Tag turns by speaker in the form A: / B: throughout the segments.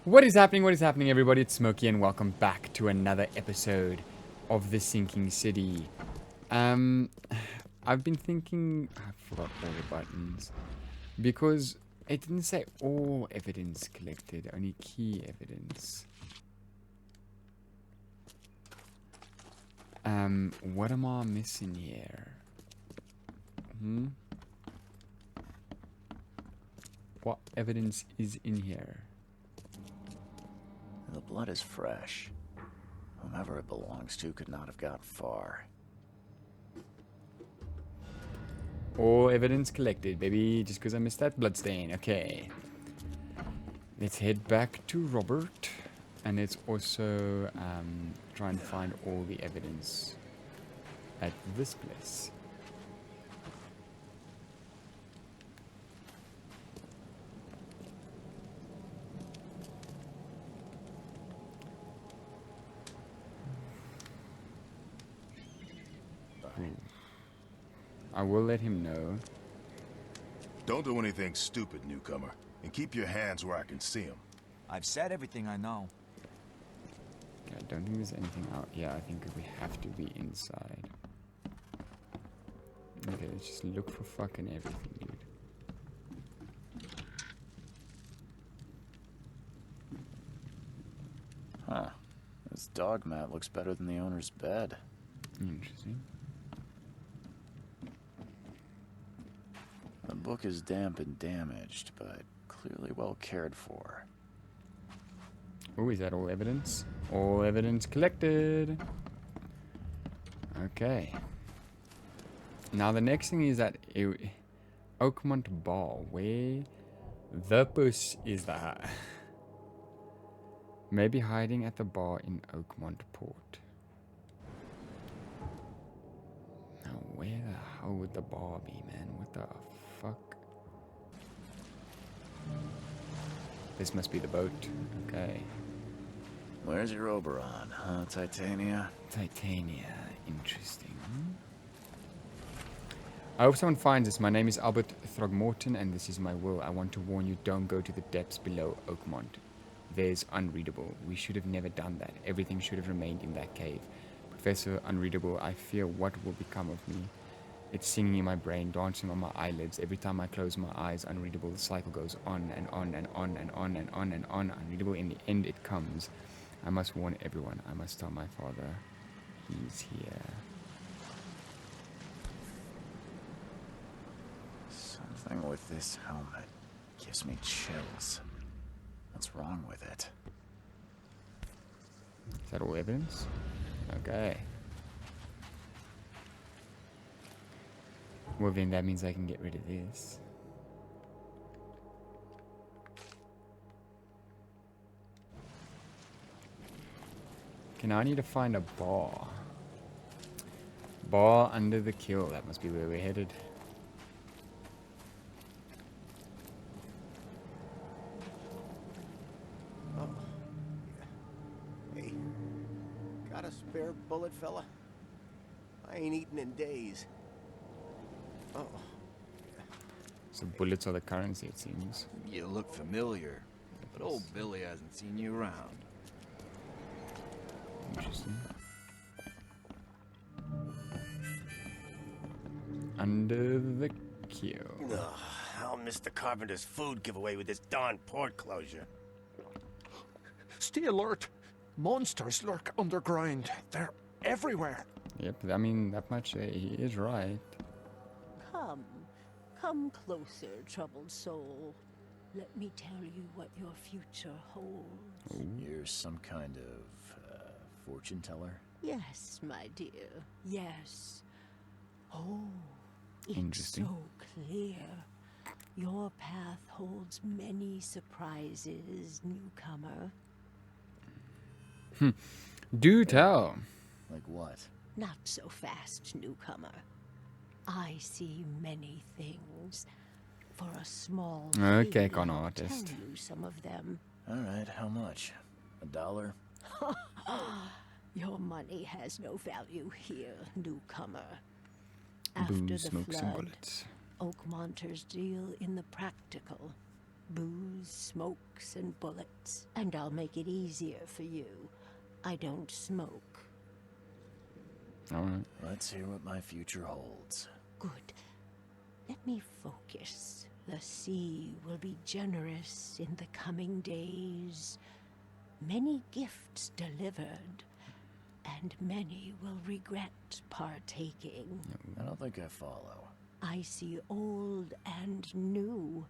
A: What is happening? What is happening, everybody? It's Smokey, and welcome back to another episode of The Sinking City. I've been thinking... I forgot all the buttons. Because it didn't say all evidence collected, only key evidence. What am I missing here? What evidence is in here?
B: The blood is fresh. Whomever it belongs to could not have got far.
A: All evidence collected, baby. Just because I missed that bloodstain. Okay. Let's head back to Robert. And let's also try and find all the evidence at this place. I will let him know.
C: Don't do anything stupid, newcomer. And keep your hands where I can see them.
D: I've said everything I know.
A: Okay, I don't think there's anything out. Yeah, I think we have to be inside. Okay, let's just look for fucking everything, dude.
B: Huh. This dog mat looks better than the owner's bed.
A: Interesting.
B: The book is damp and damaged, but clearly well cared for.
A: Oh, is that all evidence? All evidence collected. Okay. Now the next thing is that Oakmont Bar. Where the puss is that? Maybe hiding at the bar in Oakmont Port. Now where the hell would the bar be, man? What the fuck? This must be the boat. Okay.
B: Where's your Oberon, huh, Titania?
A: Titania. Interesting. I hope someone finds this. My name is Albert Throgmorton, and this is my will. I want to warn you, don't go to the depths below Oakmont. There's Unreadable. We should have never done that. Everything should have remained in that cave. Professor Unreadable, I fear what will become of me. It's singing in my brain, dancing on my eyelids. Every time I close my eyes, Unreadable, the cycle goes on and on and on and on and on and on. Unreadable, in the end it comes. I must warn everyone. I must tell my father. He's here.
B: Something with this helmet gives me chills. What's wrong with it?
A: Is that all evidence? Okay. Well, then that means I can get rid of this. Okay, now I need to find a bar. Bar under the kill. That must be where we're headed.
E: Oh. Hey, got a spare bullet, fella? I ain't eaten in days. Oh.
A: So bullets are the currency, it seems.
D: You look familiar, but old Billy hasn't seen you around.
A: Interesting. Under the kill.
E: Ugh, I'll miss the carpenter's food giveaway with this darn port closure.
F: Stay alert. Monsters lurk underground. They're everywhere.
A: Yep, I mean, that much he is right.
G: Come closer, troubled soul. Let me tell you what your future holds.
B: You're some kind of fortune teller?
G: Yes, my dear, yes. Oh, it's
A: Interesting.
G: so clear. Your path holds many surprises, newcomer.
A: Do tell.
B: Like what?
G: Not so fast, newcomer. I see many things. For a small
A: Okay,
G: fee,
A: con
G: I'll
A: artist.
G: tell you some of them.
B: All right, how much? $1?
G: Your money has no value here, newcomer.
A: Boom,
G: After the
A: smokes and
G: flood,
A: bullets.
G: Oakmonters deal in the practical. Booze, smokes, and bullets. And I'll make it easier for you. I don't smoke.
A: Alright.
B: Let's hear what my future holds.
G: Good. Let me focus. The sea will be generous in the coming days. Many gifts delivered, and many will regret partaking.
B: I don't think I follow.
G: I see old and new.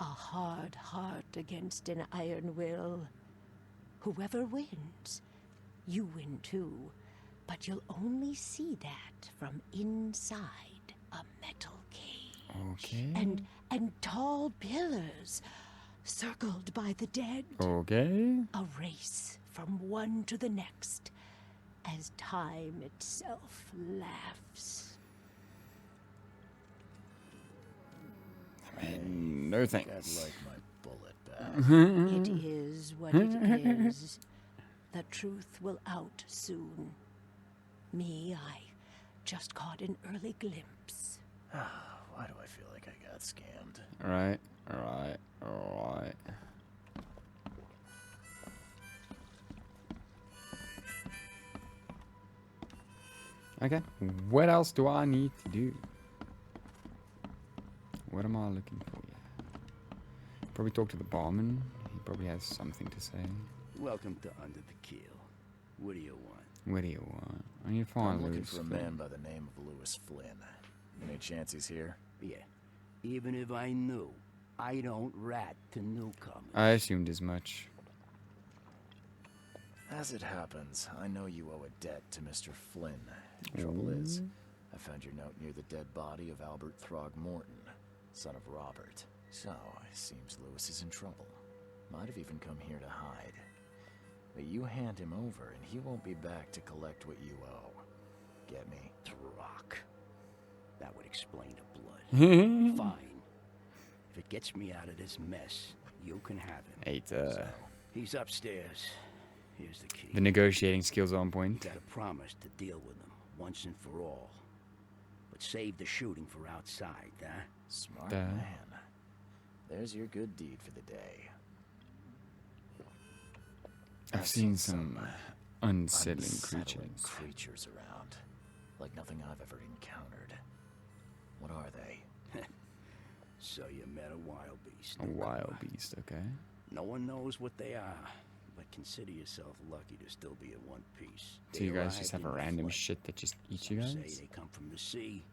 G: A hard heart against an iron will. Whoever wins, you win too. But you'll only see that from inside a metal cage.
A: Okay.
G: And tall pillars circled by the dead.
A: Okay.
G: A race from one to the next as time itself laughs.
A: No
B: I'd
A: thanks.
B: like my bullet back.
G: It is what it is. The truth will out soon. Me, I just caught an early glimpse.
B: Why do I feel like I got scammed?
A: Alright. Alright. Alright. Okay. What else do I need to do? What am I looking for here? Probably talk to the barman. He probably has something to say.
H: Welcome to Under the Keel. What do you want?
A: What do you want? I need to find
B: I'm looking
A: Lewis
B: for a
A: Flynn.
B: man by the name of Lewis Flynn. Any chance he's here?
H: Yeah. Even if I knew, I don't rat to newcomers.
A: I assumed as much.
B: As it happens, I know you owe a debt to Mr. Flynn. Trouble is, I found your note near the dead body of Albert Throgmorton, son of Robert. So, it seems Lewis is in trouble. Might have even come here to hide. But you hand him over, and he won't be back to collect what you owe. Get me?
H: Rock. That would explain the blood. Fine. If it gets me out of this mess, you can have him.
A: Hater.
H: He's upstairs. Here's the key.
A: The negotiating skills are on
H: You
A: point.
H: got a promise to deal with him once and for all. But save the shooting for outside, huh?
B: Smart
A: Duh.
B: man. There's your good deed for the day.
A: I've seen some unsettling creatures.
B: creatures around. Like nothing I've ever encountered. What are they?
H: So you met a wild beast.
A: A wild beast, okay.
H: No one knows what they are, but consider yourself lucky to still be in one piece.
A: So you
H: They
A: guys just
H: arrived
A: have a
H: in the
A: random
H: flood.
A: shit that just eats you
H: Some
A: guys?
H: say they come from the sea.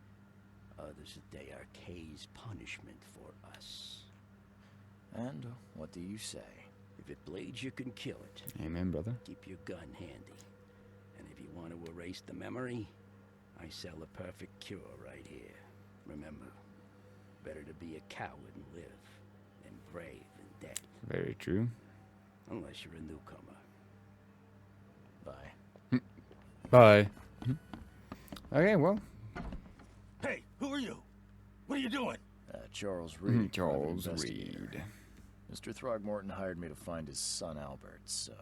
H: Others that they are Kay's punishment for us.
B: And what do you say?
H: If it bleeds, you can kill it.
A: Amen, brother.
H: Keep your gun handy. And if you want to erase the memory, I sell a perfect cure right here. Remember, better to be a coward and live than brave and dead.
A: Very true.
H: Unless you're a newcomer.
B: Bye.
A: Bye. Okay, well,
E: Hey, who are you? What are you doing?
B: Charles Reed.
A: Charles
B: private investigator.
A: Reed.
B: Mr. Throgmorton hired me to find his son Albert, so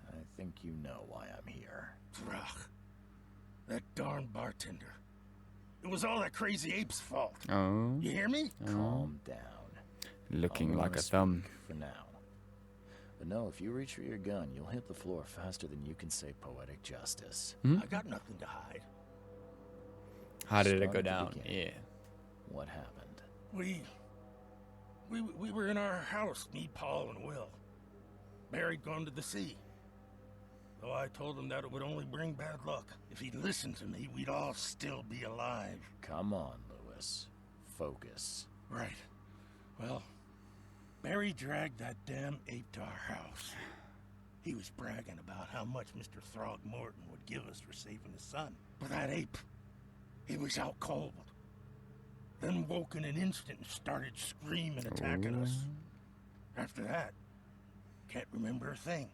B: I think you know why I'm here.
E: Ugh. That darn bartender. It was all that crazy ape's fault.
A: Oh,
E: You hear me?
B: Calm down.
A: looking
B: I'm
A: like
B: gonna
A: a thumb.
B: speak for now. But no, if you reach for your gun, you'll hit the floor faster than you can say poetic justice.
E: I got nothing to hide.
A: How did it
B: Start
A: go
B: at the
A: down?
B: beginning.
A: Yeah.
B: What happened?
E: We were in our house, me, Paul, and Will. Barry'd gone to the sea. Though I told him that it would only bring bad luck. If he'd listened to me, we'd all still be alive.
B: Come on, Lewis. Focus.
E: Right. Well, Barry dragged that damn ape to our house. He was bragging about how much Mr. Throgmorton would give us for saving his son. But that ape, he was out cold. Then woke in an instant and started screaming, attacking us. After that, can't remember a thing.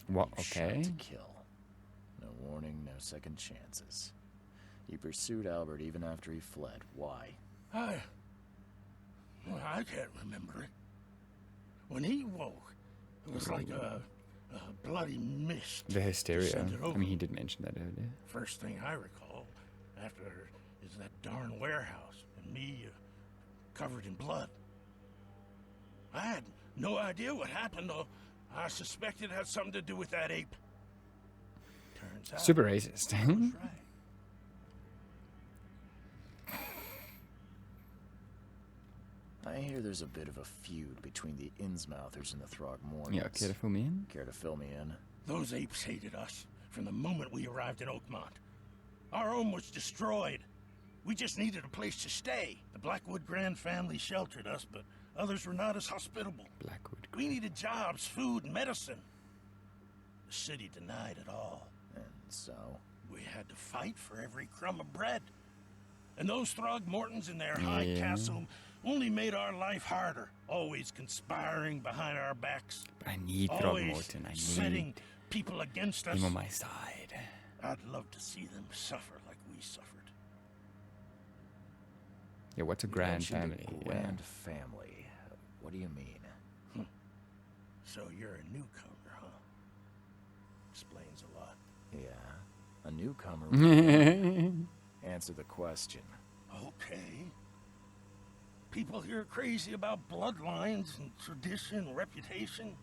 A: What?
B: You shot
A: Okay.
B: to kill. No warning, no second chances. You pursued Albert even after he fled. Why?
E: I can't remember it. When he woke, it was like a bloody mist.
A: The hysteria.
E: descended
A: I
E: over
A: mean, he didn't mention that earlier.
E: First thing I recall after is that darn warehouse and me covered in blood. I had no idea what happened, though. I suspected it had something to do with that ape. Turns out,
A: Super racist.
E: I was right.
B: I hear there's a bit of a feud between the Innsmouthers and the Throgmortons.
A: Yeah, care to fill me in?
B: Care to fill me in?
E: Those apes hated us from the moment we arrived in Oakmont. Our home was destroyed. We just needed a place to stay. The Blackwood Grand family sheltered us, but others were not as hospitable.
A: Blackwood.
E: We needed jobs, food, and medicine. The city denied it all.
B: And so?
E: We had to fight for every crumb of bread. And those Throgmortons in their high castle only made our life harder. Always conspiring behind our backs.
A: But I need
E: Always
A: Throgmorton. I
E: setting
A: need
E: people against us.
A: him on my side.
E: I'd love to see them suffer like we suffered.
A: Yeah, what's a
B: You
A: grand
B: mentioned
A: family?
B: A grand family. What do you mean?
E: So you're a newcomer, huh? Explains a lot.
B: Yeah, a newcomer.
A: Yeah.
B: Answer the question.
E: Okay. People here are crazy about bloodlines and tradition and reputation.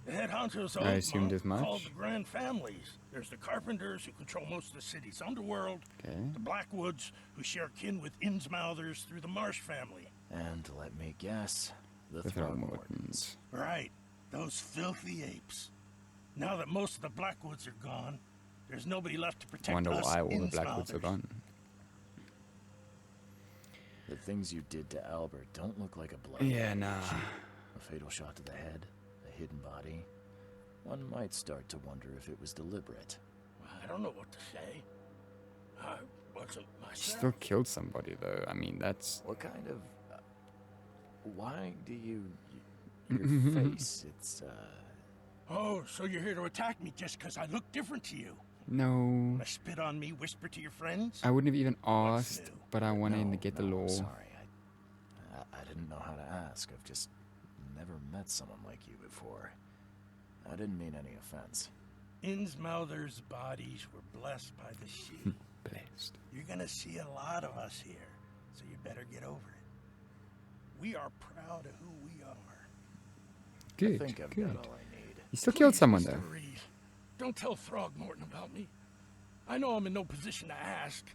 E: The head honchos
A: I assumed as much.
E: called the grand families. There's the Carpenters, who control most of the city's underworld.
A: Okay.
E: The Blackwoods, who share kin with Innsmouthers through the Marsh family.
B: And let me guess, the
A: The
B: Throgmortons.
A: Throgmortons.
E: Right. Those filthy apes. Now that most of the Blackwoods are gone, there's nobody left to protect
A: Wonder
E: us
A: why all the Blackwoods are
E: Innsmouthers.
A: gone.
B: The things you did to Albert don't look like a blood.
A: Yeah, nah.
B: A fatal shot to the head, a hidden body. One might start to wonder if it was deliberate.
E: I don't know what to say. I wasn't
A: He
E: myself.
A: still killed somebody, though. I mean, that's...
B: What kind of... why do you... your face, it's,
E: Oh, so you're here to attack me just because I look different to you?
A: No.
E: Wanna spit on me, whisper to your friends?
A: I wouldn't have even
E: What's
A: asked,
E: new?
A: but I wanted
B: no,
A: to get the
B: no,
A: law.
B: Sorry, I didn't know how to ask. I've just never met someone like you before. I didn't mean any offense.
E: Innsmouthers' bodies were blessed by the sheep.
A: Blessed.
E: You're gonna see a lot of us here, so you better get over it. We are proud of who we are.
A: Good,
B: I think I've
A: good.
B: got all I need.
A: You still killed
E: Please,
A: someone,
E: Mr.
A: though.
E: Reed, don't tell Throgmorton about me. I know I'm in no position to ask.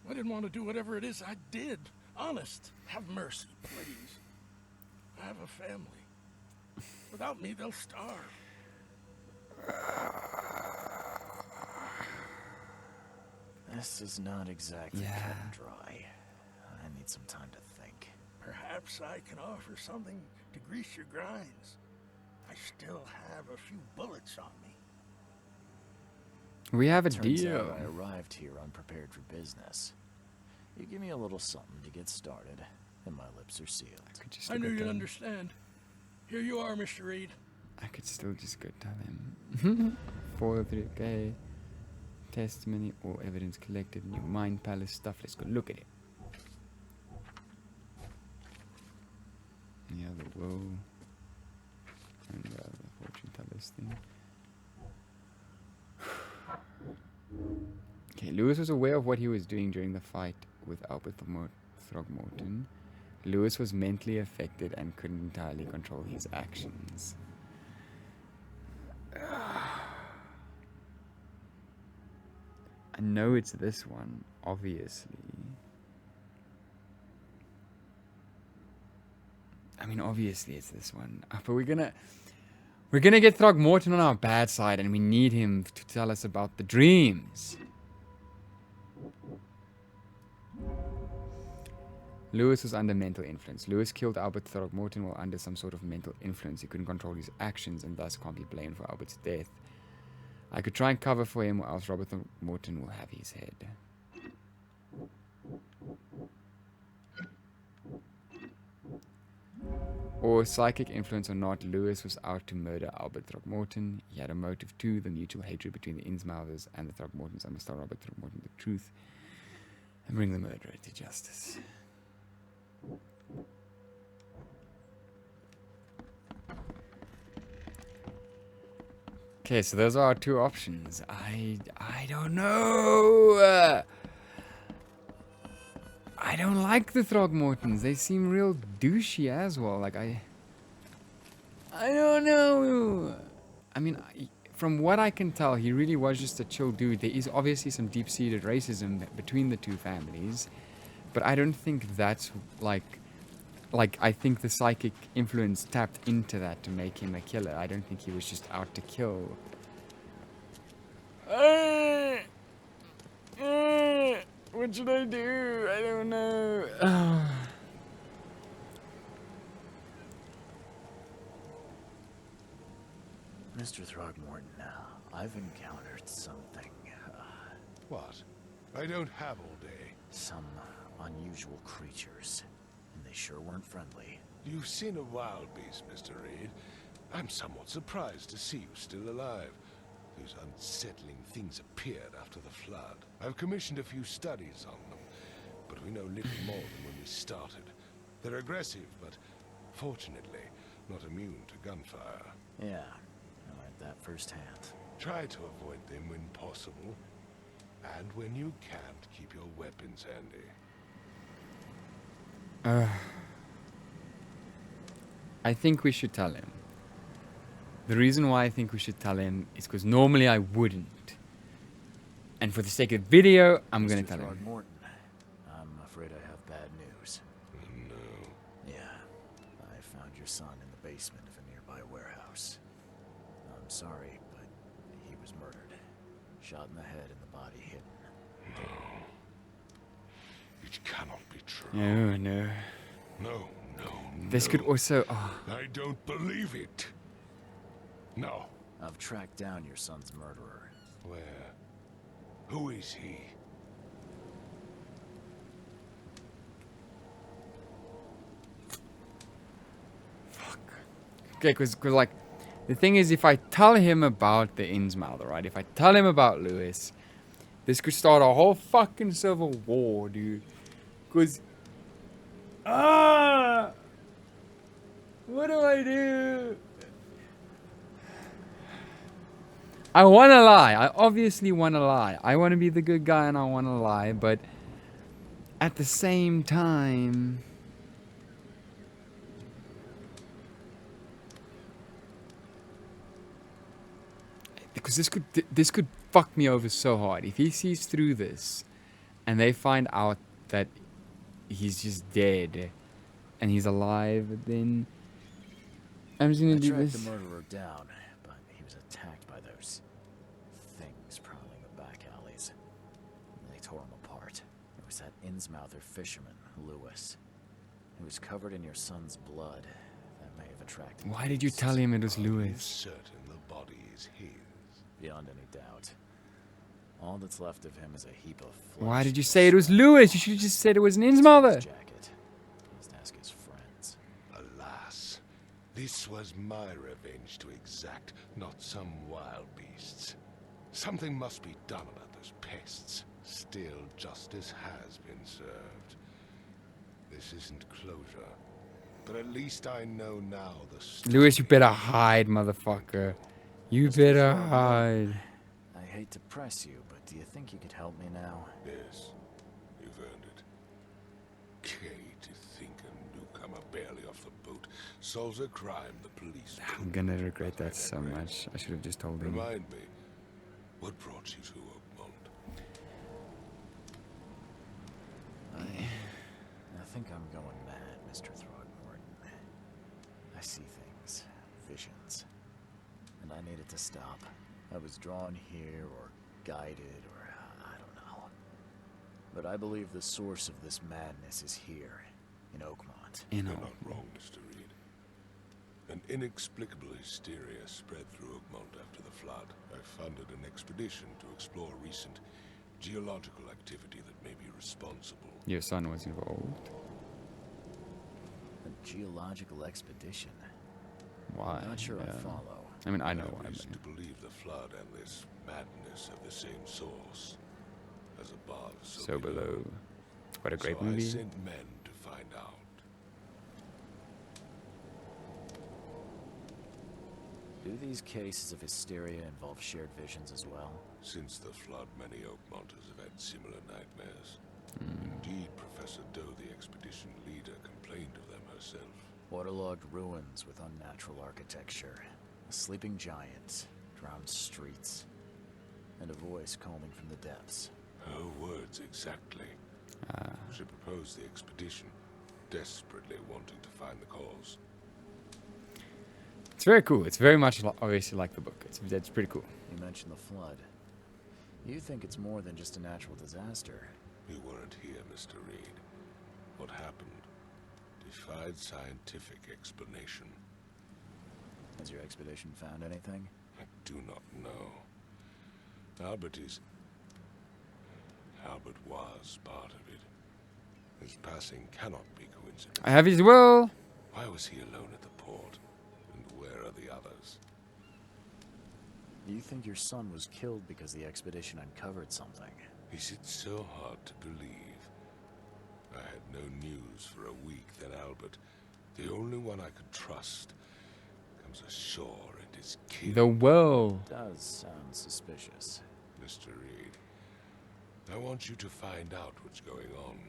E: I didn't want to do whatever it is I did. Honest, have mercy, please. I have a family. Without me, they'll starve.
B: This is not exactly
A: Yeah.
B: cut and dry. I need some time to think.
E: Perhaps I can offer something to grease your grinds. I still have a few bullets on me.
A: We have a
B: Turns
A: deal.
B: out I arrived here unprepared for business. You give me a little something to get started, and my lips are sealed.
A: Could just
E: I
A: go
E: knew you'd
A: tell him.
E: understand. Here you are, Mr. Reed.
A: I could still just go tell him. 4 3, okay. Testimony or evidence collected. New Mind Palace stuff. Let's go look at it. Yeah, the will. And the fortune teller's thing. Okay, Lewis was aware of what he was doing during the fight with Albert Throgmorton. Lewis was mentally affected and couldn't entirely control his actions. I know it's this one, obviously. I mean, obviously it's this one. But we're gonna get Throgmorton on our bad side, and we need him to tell us about the dreams. Lewis was under mental influence. Lewis killed Albert Throgmorton while under some sort of mental influence. He couldn't control his actions and thus can't be blamed for Albert's death. I could try and cover for him, or else Robert Throgmorton will have his head. Or psychic influence or not, Lewis was out to murder Albert Throgmorton. He had a motive too, the mutual hatred between the Innsmouthers and the Throgmortons. I must tell Robert Throgmorton the truth and bring the murderer to justice. Okay, so those are our two options. I don't know. I don't like the Throgmortons. They seem real douchey as well. Like, I I don't know. I mean, from what I can tell, he really was just a chill dude. There is obviously some deep-seated racism between the two families, but I don't think that's like I think the psychic influence tapped into that to make him a killer. I don't think he was just out to kill. What should I do? I don't know.
B: Mr. Throgmorton, I've encountered something.
C: What? I don't have all day.
B: Some unusual creatures. And they sure weren't friendly.
C: You've seen a wild beast, Mr. Reed. I'm somewhat surprised to see you still alive. Those unsettling things appeared after the flood. I've commissioned a few studies on them, but we know little more than when we started. They're aggressive, but fortunately, not immune to gunfire.
B: Yeah, I learned that firsthand.
C: Try to avoid them when possible. And when you can't, keep your weapons handy.
A: I think we should tell him. The reason why I think we should tell him is because normally I wouldn't. And for the sake of the video, I'm going to tell him.
B: Throgmorton, I'm afraid I have bad news.
C: No.
B: Yeah, I found your son in the basement of a nearby warehouse. I'm sorry, but he was murdered. Shot in the head and the body hidden.
C: It cannot be true.
A: No, no.
C: No.
A: This could also...
C: I don't believe it. No.
B: I've tracked down your son's murderer.
C: Where? Who is he?
A: Okay, because like, the thing is, if I tell him about the Innsmouther, right? If I tell him about Lewis, this could start a whole fucking civil war, dude. Because... what do I do? I want to lie. I obviously want to lie. I want to be the good guy and I want to lie, but at the same time... because this could fuck me over so hard. If he sees through this and they find out that he's just dead and he's alive, then I'm just gonna do
B: tracked
A: this.
B: the murderer down, but he was attacked by those things prowling the back alleys. They tore him apart. It was that Innsmouther fisherman, Lewis. He was covered in your son's blood. That may have attracted...
A: Why did you tell him it was
C: Are you
A: Lewis?
C: certain the body is his?
B: Beyond any doubt. All that's left of him is a heap of flesh.
A: Why did you say it was Lewis? You should have just said it was an Innsmouther.
B: Jacket. Let's ask his friends.
C: Alas, this was my revenge to exact, not some wild beasts. Something must be done about those pests. Still, justice has been served. This isn't closure, but at least I know now the story.
A: Lewis, you better hide, motherfucker. You better hide.
B: I hate to press you, but do you think you could help me now?
C: Yes, you've earned it. Kay, to think a newcomer barely off the boat solves a crime the police...
A: I'm gonna regret that so much. I should have just told him.
C: Remind me, what brought you to Oakmont?
B: I think I'm going mad, Mr. Throgmorton. I see things, visions, and I needed to stop. I was drawn here, or guided, or I don't know. But I believe the source of this madness is here, in Oakmont.
A: You know.
C: You're not wrong, Mr. Reed. An inexplicable hysteria spread through Oakmont after the flood. I funded an expedition to explore recent geological activity that may be responsible.
A: Your son was involved.
B: A geological expedition.
A: Why?
B: Not sure I
A: Yeah.
B: follow.
A: I mean, I
C: I
A: know
C: have
A: why.
C: reason to
A: But...
C: believe the flood and this madness have the same source. As above,
A: so below. What a great
C: so
A: movie.
C: I sent men to find out.
B: Do these cases of hysteria involve shared visions as well?
C: Since the flood, many Oakmonters have had similar nightmares.
A: Hmm.
C: Indeed, Professor Doe, the expedition leader, complained of them herself.
B: Waterlogged ruins with unnatural architecture. A sleeping giant, drowned streets, and a voice calling from the depths.
C: Her words exactly. She proposed the expedition, desperately wanting to find the cause.
A: It's very cool. It's very much obviously like the book. It's pretty cool.
B: You mentioned the flood. You think it's more than just a natural disaster.
C: You weren't here, Mr. Reed. What happened defied scientific explanation.
B: Has your expedition found anything?
C: I do not know. Albert was part of it. His passing cannot be coincidence.
A: I have his will.
C: Why was he alone at the port? And where are the others?
B: You think your son was killed because the expedition uncovered something?
C: Is it so hard to believe? I had no news for a week, then Albert, the only one I could trust, comes ashore and is killed.
A: The will.
B: Does sound suspicious.
C: Mr. Reed, I want you to find out what's going on.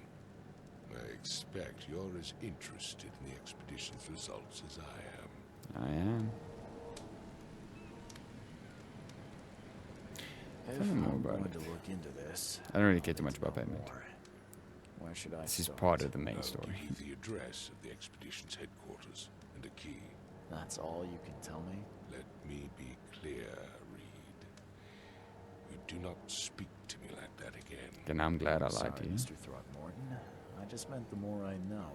C: I expect you're as interested in the expedition's results as I am.
A: I am.
B: If
A: Tell me more
B: I'm
A: about
B: going
A: it.
B: to look into this,
A: I don't really care too much about payment.
B: more. Where should I
A: This is
B: start?
A: part of the main
C: I'll
A: story.
C: give you the address of the expedition's headquarters and a key.
B: That's all you can tell me?
C: Let me be clear, Reed. You do not speak to me like that again.
A: Then I'm glad I lied
B: Sorry,
A: to you.
B: Mr. Throckmorton. I just meant the more I know,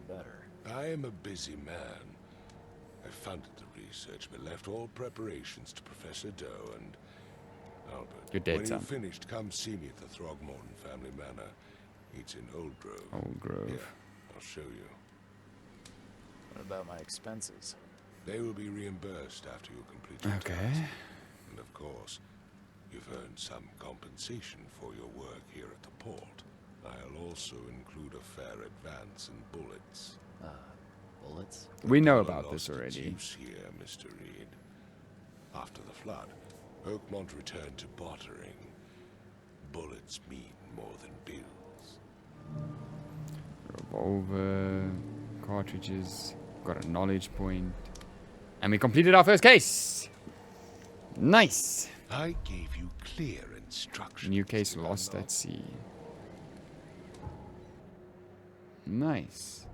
B: the better.
C: I am a busy man. I funded the research, but left all preparations to Professor Doe and Albert.
A: You're dead,
C: when
A: son.
C: you're finished, come see me at the Throgmorton family manor. It's in Old Grove.
A: Old Grove.
C: Here, I'll show you.
B: What about my expenses?
C: They will be reimbursed after you complete your
A: Okay.
C: task. And of course, you've earned some compensation for your work here at the port. I'll also include a fair advance in bullets.
B: Bullets?
A: We know
C: Collar
A: about this
C: lost its
A: already.
C: use here, Mr. Reed. After the flood, Oakmont returned to bartering. Bullets mean more than bills.
A: Revolver, cartridges, got a knowledge point, and we completed our first case. Nice.
C: I gave you clear instructions.
A: New case
C: did I
A: lost
C: not?
A: at sea. Nice.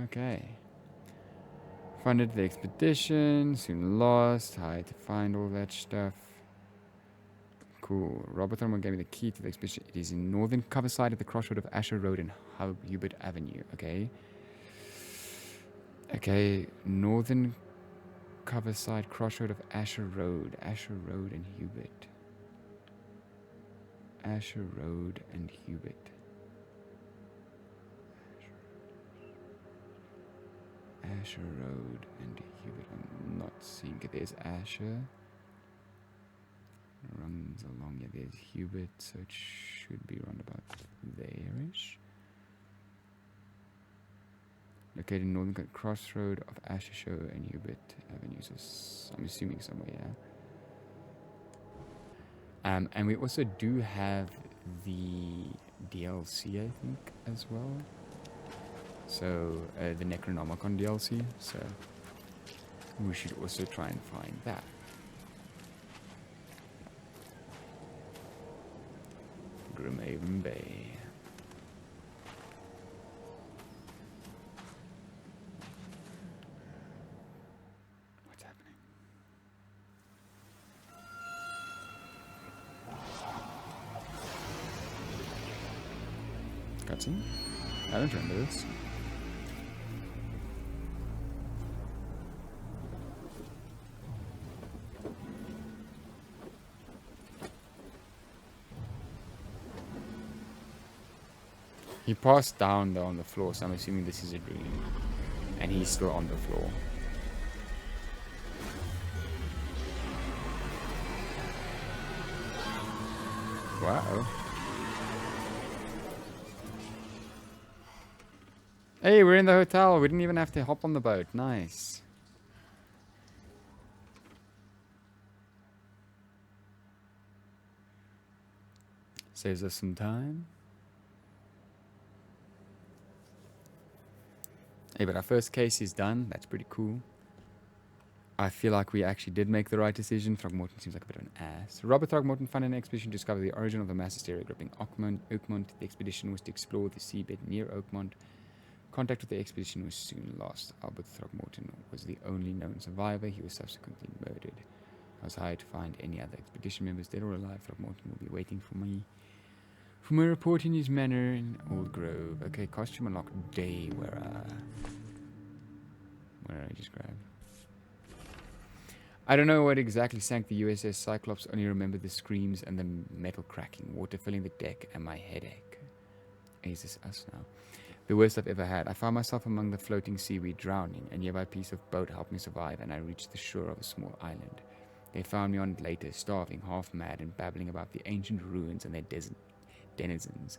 A: Okay. Funded the expedition, soon lost, had to find all that stuff. Cool. Robert Thurman gave me the key to the expedition. It is in northern coverside at the crossroad of Asher Road and Hubert Avenue. Okay. Okay. Northern coverside crossroad of Asher Road. Asher Road and Hubert. Asher Road and Hubert. Asher Road and Hubert. I'm not seeing it. There's Asher. Runs along. Yeah, there's Hubert, so it should be around about there-ish. Located in northern crossroad of Asher Show and Hubert Avenue. So I'm assuming somewhere, yeah. And we also do have the DLC, I think, as well. So the Necronomicon DLC. So we should also try and find that. Grimhaven Bay. What's happening? Cutscene? I don't remember this. He passed down though on the floor, so I'm assuming this is a dream. And he's still on the floor. Wow. Hey, we're in the hotel. We didn't even have to hop on the boat. Nice. Saves us some time. Hey, but our first case is done. That's pretty cool. I feel like we actually did make the right decision. Throgmorton seems like a bit of an ass. Robert Throgmorton funded an expedition to discover the origin of the mass hysteria gripping Oakmont. The expedition was to explore the seabed near Oakmont. Contact with the expedition was soon lost. Albert Throgmorton was the only known survivor. He was subsequently murdered. I was hired to find any other expedition members, dead or alive. Throgmorton will be waiting for me. For my report in his manor in Old Grove. Okay, costume unlocked. Day wearer. What did I just grab? I don't know what exactly sank the USS Cyclops, only remember the screams and the metal cracking, water filling the deck, and my headache. Is this us now? The worst I've ever had. I found myself among the floating seaweed, drowning. A nearby piece of boat helped me survive, and I reached the shore of a small island. They found me on it later, starving, half mad, and babbling about the ancient ruins and their denizens.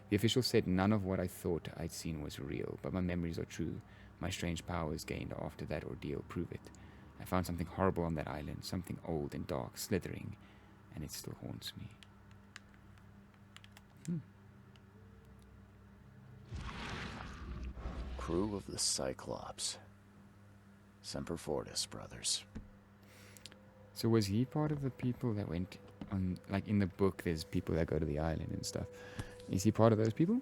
A: The officials said none of what I thought I'd seen was real, but my memories are true. My strange powers gained after that ordeal prove it. I found something horrible on that island, something old and dark, slithering, and it still haunts me.
B: Crew of the Cyclops. Semper Fortis, brothers.
A: So was he part of the people that went on, like in the book, there's people that go to the island and stuff. Is he part of those people?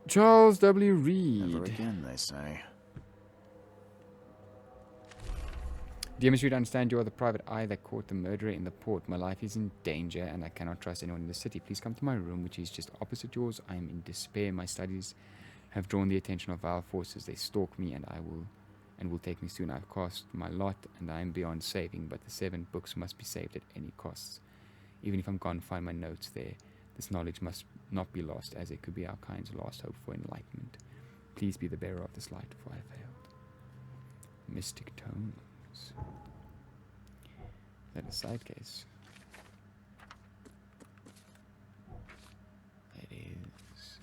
A: Charles W. Reed.
B: Never again, they say.
A: Dear Miss Reed, I understand you are the private eye that caught the murderer in the port. My life is in danger, and I cannot trust anyone in the city. Please come to my room, which is just opposite yours. I am in despair. My studies have drawn the attention of vile forces. They stalk me, and will take me soon. I've cast my lot, and I am beyond saving, but the 7 books must be saved at any costs. Even if I'm gone, find my notes there. This knowledge must not be lost, as it could be our kind's last hope for enlightenment. Please be the bearer of this light, for I failed. Mystic Tomes. Is that a side case? It is.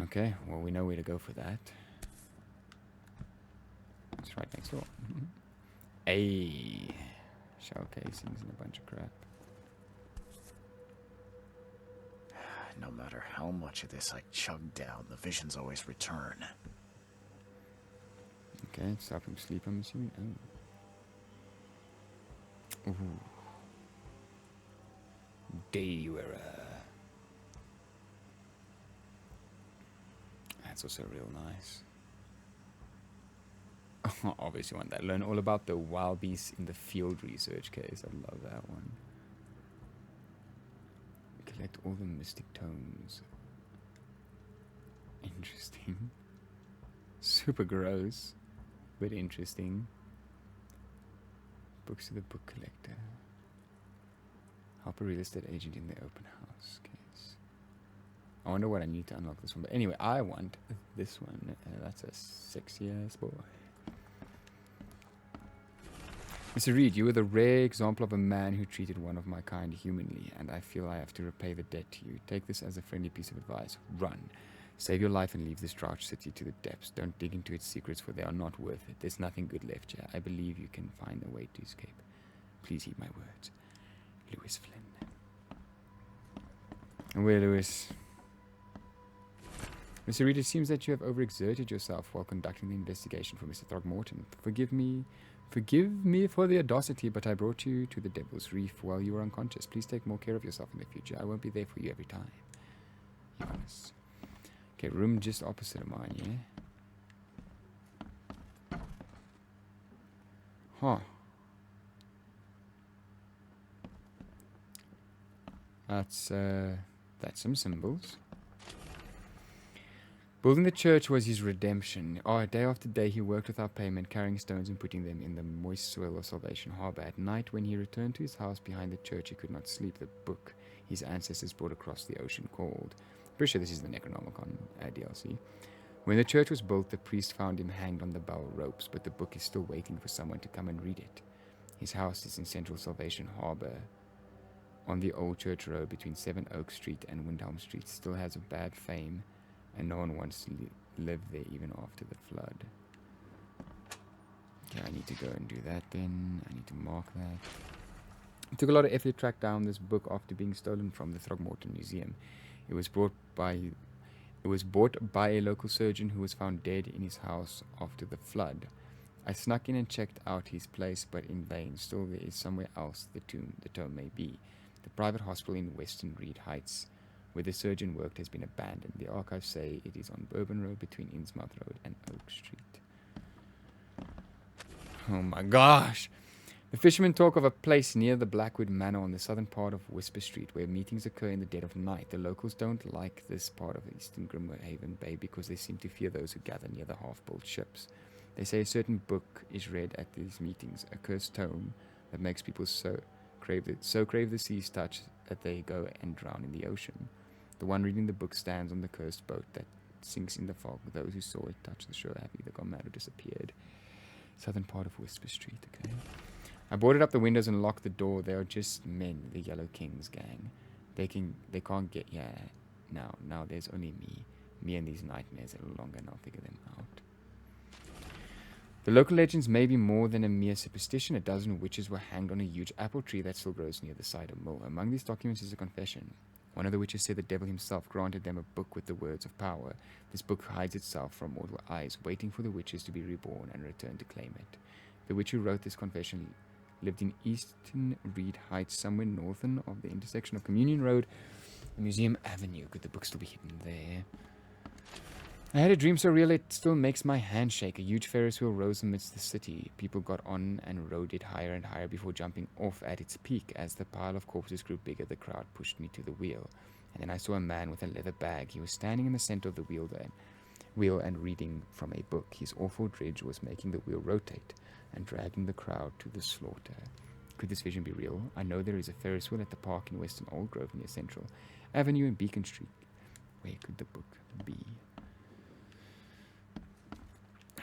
A: Okay, well, we know where to go for that. It's right next door. Shell casings and a bunch of crap.
B: No matter how much of this I chug down, the visions always return.
A: Okay, stop him sleep, I'm assuming. Oh. Ooh. Day wearer. That's also real nice. Obviously want that. Learn all about the wild beasts in the field research case. I love that one. Collect all the mystic tomes. Interesting. Super gross, but interesting. Books of the book collector. Help a real estate agent in the open house case. I wonder what I need to unlock this one. But anyway, I want this one. That's a sexy ass boy. Mr. Reed, you were the rare example of a man who treated one of my kind humanly, and I feel I have to repay the debt to you. Take this as a friendly piece of advice. Run. Save your life and leave this drought city to the depths. Don't dig into its secrets, for they are not worth it. There's nothing good left here. I believe you can find a way to escape. Please heed my words. Lewis Flynn. And where, Lewis? Mr. Reed, it seems that you have overexerted yourself while conducting the investigation for Mr. Throgmorton. Forgive me for the audacity, but I brought you to the Devil's Reef while you were unconscious. Please take more care of yourself in the future. I won't be there for you every time. Jonas. Okay, room just opposite of mine, yeah? Huh. That's some symbols. Building the church was his redemption. Day after day he worked without payment, carrying stones and putting them in the moist soil of Salvation Harbor. At night, when he returned to his house behind the church, he could not sleep. The book his ancestors brought across the ocean called. Pretty sure this is the Necronomicon DLC. When the church was built, the priest found him hanged on the bell ropes, but the book is still waiting for someone to come and read it. His house is in central Salvation Harbor, on the old church road between Seven Oak Street and Windhelm Street. Still has a bad fame, and no one wants to live there even after the flood. Okay, I need to go and do that then. I need to mark that. It took a lot of effort to track down this book after being stolen from the Throgmorton Museum. It was brought by It was bought by a local surgeon who was found dead in his house after the flood. I snuck in and checked out his place, but in vain. Still, there is somewhere else the tomb may be. The private hospital in Western Reed Heights, where the surgeon worked, has been abandoned. The archives say it is on Bourbon Road between Innsmouth Road and Oak Street. Oh my gosh! The fishermen talk of a place near the Blackwood Manor on the southern part of Whisper Street where meetings occur in the dead of night. The locals don't like this part of Eastern Grimhaven Bay because they seem to fear those who gather near the half-built ships. They say a certain book is read at these meetings, a cursed tome that makes people so crave the sea's touch that they go and drown in the ocean. The one reading the book stands on the cursed boat that sinks in the fog. Those who saw it touch the shore have either gone mad or disappeared. Southern part of Whisper Street, okay. I boarded up the windows and locked the door. They are just men, the Yellow Kings gang. They can't get now there's only me and these nightmares a little longer, and I'll figure them out. The local legends may be more than a mere superstition. A dozen witches were hanged on a huge apple tree that still grows near the cider mill. Among these documents is a confession. One of the witches said the devil himself granted them a book with the words of power. This book hides itself from mortal eyes, waiting for the witches to be reborn and return to claim it. The witch who wrote this confession lived in Eastern Reed Heights, somewhere northern of the intersection of Communion Road and Museum Avenue. Could the book still be hidden there? I had a dream so real it still makes my hand shake. A huge Ferris wheel rose amidst the city. People got on and rode it higher and higher before jumping off at its peak. As the pile of corpses grew bigger, the crowd pushed me to the wheel. And then I saw a man with a leather bag. He was standing in the center of the wheel and reading from a book. His awful dredge was making the wheel rotate and dragging the crowd to the slaughter. Could this vision be real? I know there is a Ferris wheel at the park in Western Old Grove near Central Avenue and Beacon Street. Where could the book be?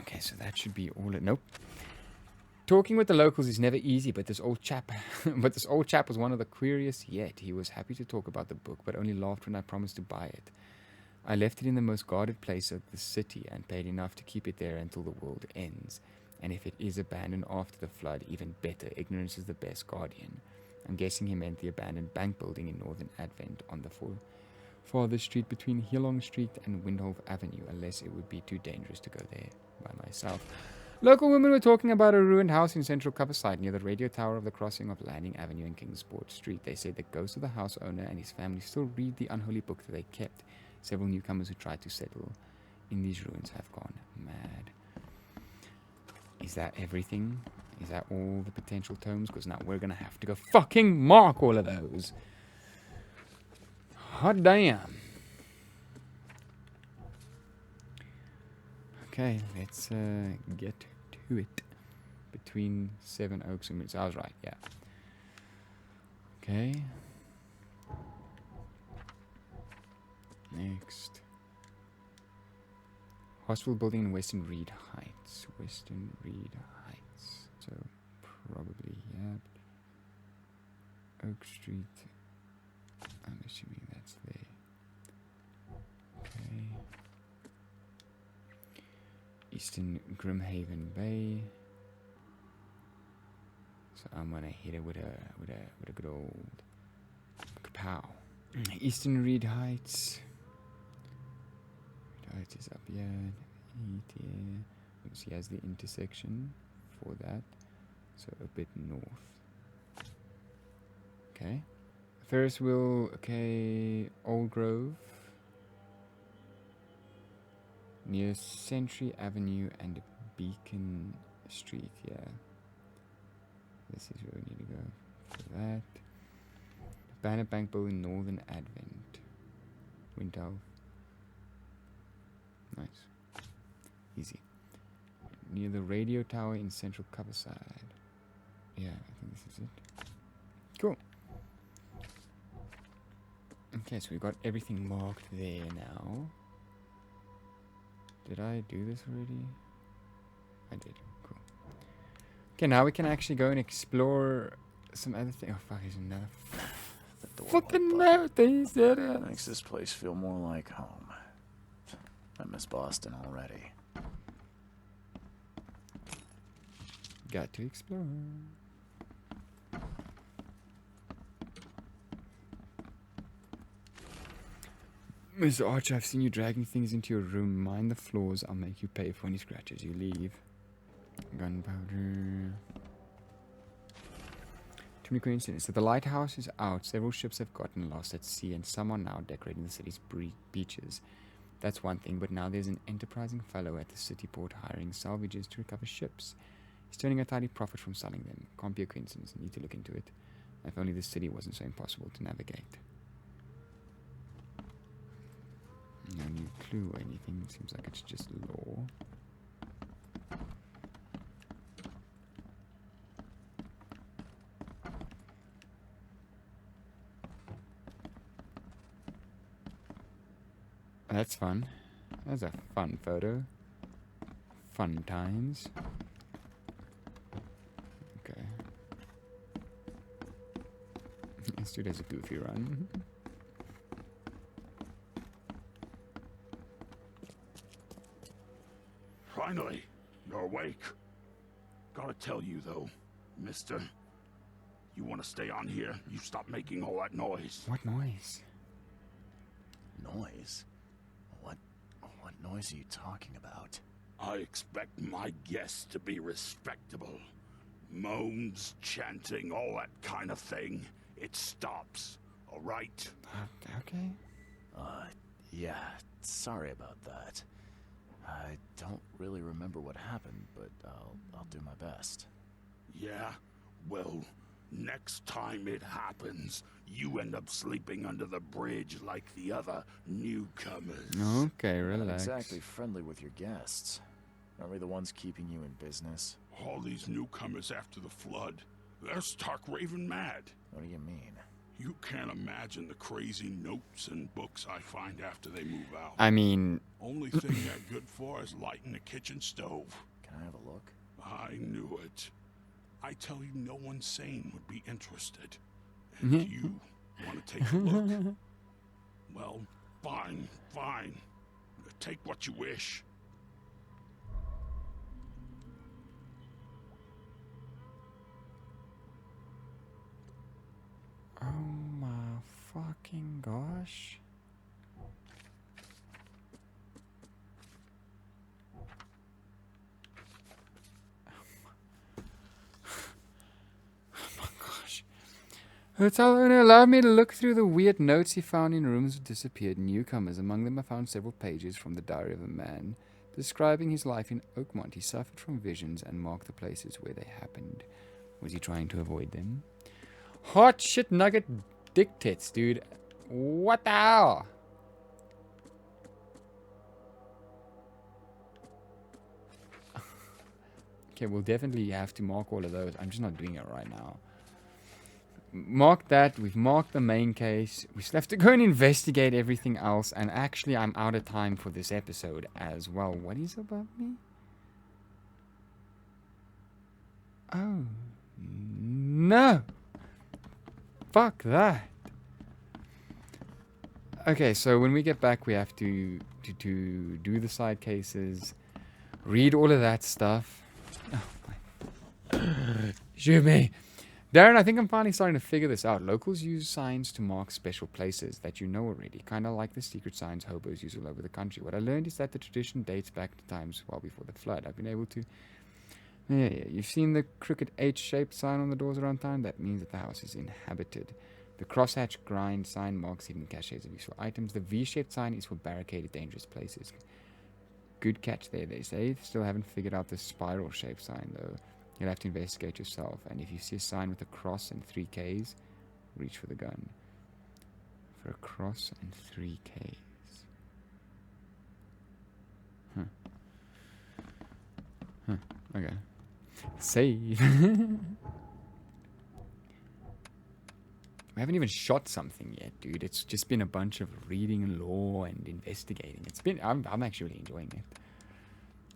A: Okay, so that should be all. Nope. Talking with the locals is never easy, but this old chap was one of the queeriest yet. He was happy to talk about the book, but only laughed when I promised to buy it. I left it in the most guarded place of the city and paid enough to keep it there until the world ends. And if it is abandoned after the flood, even better. Ignorance is the best guardian. I'm guessing he meant the abandoned bank building in Northern Advent on the farther street between Hilong Street and Windhoek Avenue, unless it would be too dangerous to go there by myself. Local women were talking about a ruined house in central Coverside near the radio tower of the crossing of Landing Avenue and Kingsport Street. They said the ghost of the house owner and his family still read the unholy book that they kept. Several newcomers who tried to settle in these ruins have gone mad. Is that everything? Is that all the potential tomes? Because now we're going to have to go fucking mark all of those. Hot damn. Okay, let's get to it. Between Seven Oaks and Mints. I was right, yeah. Okay. Next. Hospital building in Western Reed Heights. Western Reed Heights. So, probably, yeah. Oak Street. I'm assuming that's there. Okay. Eastern Grimhaven Bay. So I'm gonna hit it with a good old kapow. Eastern Reed Heights. Reed Heights is up here. He has the intersection for that. So a bit north. Okay. Ferris wheel, okay, Old Grove. Near Century Avenue and Beacon Street, yeah. This is where we need to go for that. Banner Bank Building, Northern Advent. Windhoek. Nice. Easy. Near the radio tower in Central Coverside. Yeah, I think this is it. Cool. Okay, so we got everything marked there now. Did I do this already? I did. Cool. Okay, now we can actually go and explore some other things. Oh, fuck, there's another fucking note that he said it.
B: Makes this place feel more like home. I miss Boston already.
A: Got to explore. Mr. Archer, I've seen you dragging things into your room. Mind the floors. I'll make you pay for any scratches you leave. Gunpowder. Too many coincidences. So the lighthouse is out. Several ships have gotten lost at sea, and some are now decorating the city's beaches. That's one thing, but now there's an enterprising fellow at the city port hiring salvages to recover ships. He's turning a tidy profit from selling them. Can't be a coincidence. Need to look into it. If only this city wasn't so impossible to navigate. No new clue or anything. It seems like it's just lore. That's fun. That's a fun photo. Fun times. Okay. This dude has a goofy run.
E: Finally, you're awake. Gotta tell you, though, mister, you want to stay on here, you stop making all that noise.
A: What noise?
B: Noise? What noise are you talking about?
E: I expect my guests to be respectable. Moans, chanting, all that kind of thing. It stops, all right?
A: Okay.
B: Yeah, sorry about that. I don't really remember what happened, but I'll do my best.
E: Yeah? Well, next time it happens, you end up sleeping under the bridge like the other newcomers.
A: Okay,
B: Not
A: relax.
B: exactly friendly with your guests. Aren't we the ones keeping you in business?
E: All these newcomers after the flood, they're stark raving mad.
B: What do you mean?
E: You can't imagine the crazy notes and books I find after they move out.
A: I mean,
E: Only thing they're good for is lighting the kitchen stove.
B: Can I have a look?
E: I knew it. I tell you, no one sane would be interested. And you want to take a look? Well, fine. Take what you wish.
A: oh my fucking gosh. Hotel owner allowed me to look through the weird notes he found in rooms of disappeared newcomers. Among them I found several pages from the diary of a man describing his life in Oakmont. He suffered from visions and marked the places where they happened. Was he trying to avoid them? Hot shit nugget dick tits, dude. What the hell? Okay, we'll definitely have to mark all of those. I'm just not doing it right now. Mark that. We've marked the main case. We still have to go and investigate everything else. And actually, I'm out of time for this episode as well. What is about me? Oh. No. Fuck that. Okay, so when we get back, we have to do the side cases. Read all of that stuff. Oh my. Shoot me. Darren, I think I'm finally starting to figure this out. Locals use signs to mark special places that you know already, kind of like the secret signs hobos use all over the country. What I learned is that the tradition dates back to times well before the flood. I've been able to... Yeah, you've seen the crooked H-shaped sign on the doors around town? That means that the house is inhabited. The crosshatch grind sign marks hidden caches of useful items. The V-shaped sign is for barricaded dangerous places. Good catch there, they say. Still haven't figured out the spiral-shaped sign, though. You'll have to investigate yourself, and if you see a sign with a cross and 3 Ks, reach for the gun. For a cross and 3 Ks. Okay. Save. We haven't even shot something yet, dude. It's just been a bunch of reading lore and investigating. I'm actually really enjoying it.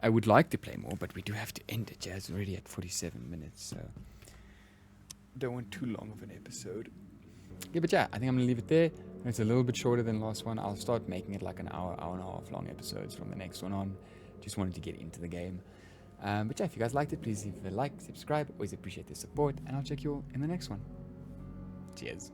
A: I would like to play more, but we do have to end it. Yeah, it's already at 47 minutes, so don't want too long of an episode. Yeah, but yeah, I think I'm gonna leave it there. It's a little bit shorter than the last one. I'll start making it like an hour and a half long episodes from the next one on. Just wanted to get into the game. But yeah, if you guys liked it, please leave a like, subscribe. Always appreciate the support, and I'll check you all in the next one. Cheers.